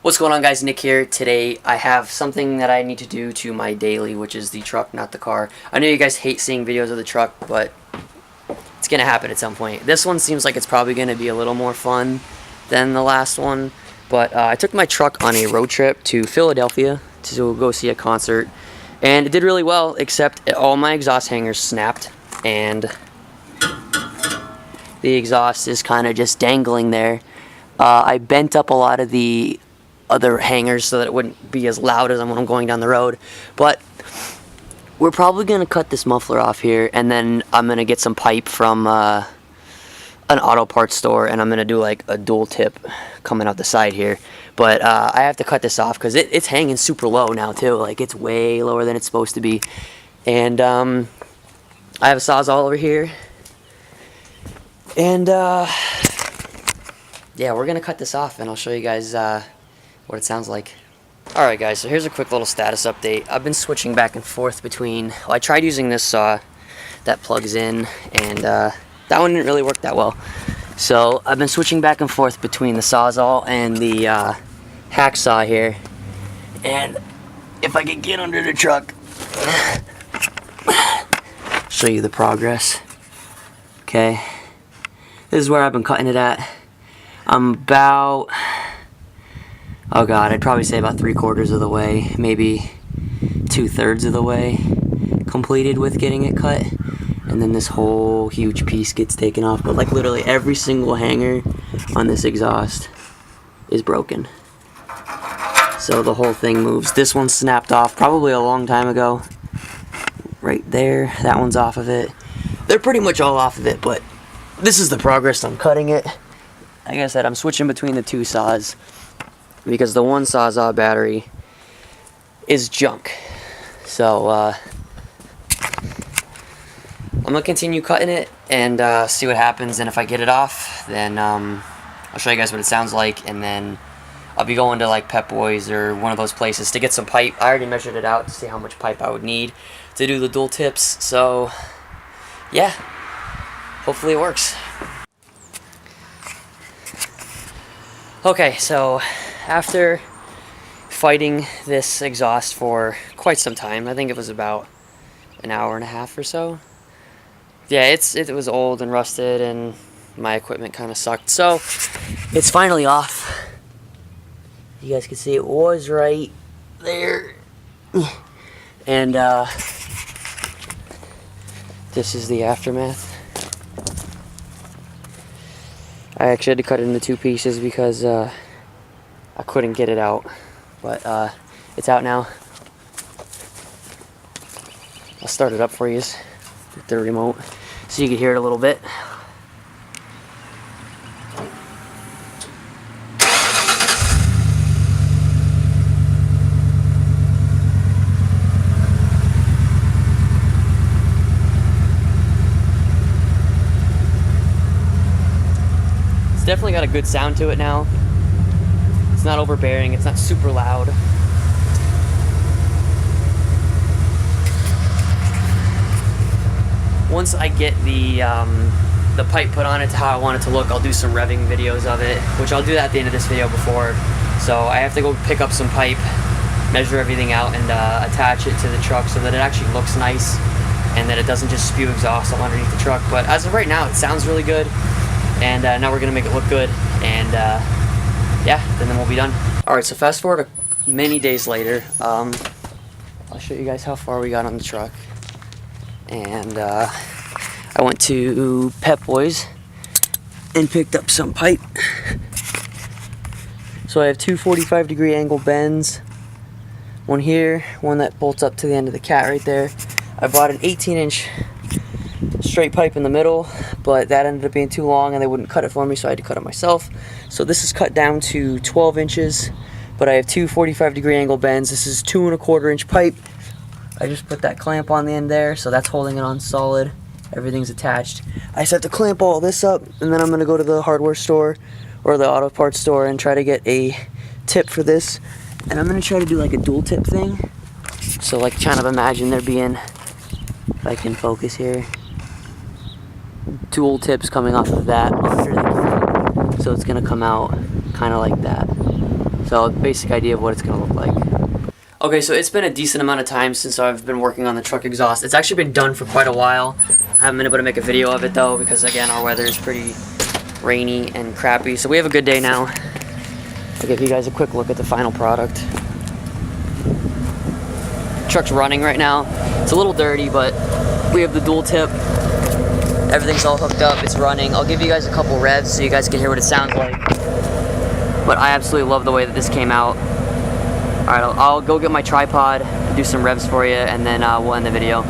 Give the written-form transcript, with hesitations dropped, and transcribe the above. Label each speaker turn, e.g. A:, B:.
A: What's going on, guys? Nick here. Today I have something that I need to do to my daily, which is the truck, not the car. I know you guys hate seeing videos of the truck, but it's going to happen at some point. This one seems like it's probably going to be a little more fun than the last one, but I took my truck on a road trip to Philadelphia to go see a concert, and it did really well, except all my exhaust hangers snapped, and the exhaust is kind of just dangling there. I bent up a lot of the other hangers so that it wouldn't be as loud as when I'm going down the road, but we're probably gonna cut this muffler off here, and then I'm gonna get some pipe from an auto parts store, and I'm gonna do like a dual tip coming out the side here. But I have to cut this off because it's hanging super low now too. Like, it's way lower than it's supposed to be. And I have a Sawzall over here, and yeah, we're gonna cut this off, and I'll show you guys what it sounds like. Alright guys, so here's a quick little status update. I've been switching back and forth between, well, I tried using this saw that plugs in, and that one didn't really work that well. So I've been switching back and forth between the Sawzall and the hacksaw here. And if I can get under the truck, show you the progress. Okay, this is where I've been cutting it at. I'm about, oh god, I'd probably say about 3/4 of the way, maybe 2/3 of the way completed with getting it cut, and then this whole huge piece gets taken off. But like literally every single hanger on this exhaust is broken, so the whole thing moves. This one snapped off probably a long time ago, right there. That one's off of it. They're pretty much all off of it, but this is the progress. I'm cutting it. Like I said, I'm switching between the two saws because the one Sawzall battery is junk. So I'm gonna continue cutting it and see what happens. And if I get it off, then I'll show you guys what it sounds like, and then I'll be going to like Pep Boys or one of those places to get some pipe. I already measured it out to see how much pipe I would need to do the dual tips. So yeah, hopefully it works. Okay, so after fighting this exhaust for quite some time, I think it was about an hour and a half or so. Yeah, it was old and rusted, and my equipment kind of sucked. So it's finally off. You guys can see it was right there. And this is the aftermath. I actually had to cut it into 2 pieces because I couldn't get it out, but it's out now. I'll start it up for you with the remote so you can hear it a little bit. It's definitely got a good sound to it now. It's not overbearing, it's not super loud. Once I get the pipe put on it to how I want it to look, I'll do some revving videos of it, which I'll do that at the end of this video before. So I have to go pick up some pipe, measure everything out, and attach it to the truck so that it actually looks nice and that it doesn't just spew exhaust all underneath the truck. But as of right now, it sounds really good. And now we're gonna make it look good, and yeah, then we'll be done. Alright, so fast forward many days later. I'll show you guys how far we got on the truck. And I went to Pep Boys and picked up some pipe. So I have 2 45-degree angle bends. One here, one that bolts up to the end of the cat right there. I bought an 18-inch straight pipe in the middle, but that ended up being too long and they wouldn't cut it for me, so I had to cut it myself. So this is cut down to 12 inches, but I have 2 45-degree angle bends. This is 2 1/4 inch pipe. I just put that clamp on the end there, so that's holding it on solid. Everything's attached. I just have to clamp all this up, and then I'm gonna go to the hardware store or the auto parts store and try to get a tip for this. And I'm gonna try to do like a dual tip thing. So like, kind of imagine there being, if I can focus here, dual tips coming off of that under the key. So it's gonna come out kind of like that. So basic idea of what it's going to look like. Okay, so it's been a decent amount of time since I've been working on the truck exhaust. It's actually been done for quite a while. I haven't been able to make a video of it though because again our weather is pretty rainy and crappy. So we have a good day now. I'll give you guys a quick look at the final product. Truck's running right now. It's a little dirty, but we have the dual tip. Everything's all hooked up, it's running. I'll give you guys a couple revs so you guys can hear what it sounds like. But I absolutely love the way that this came out. Alright, I'll go get my tripod, do some revs for you, and then we'll end the video.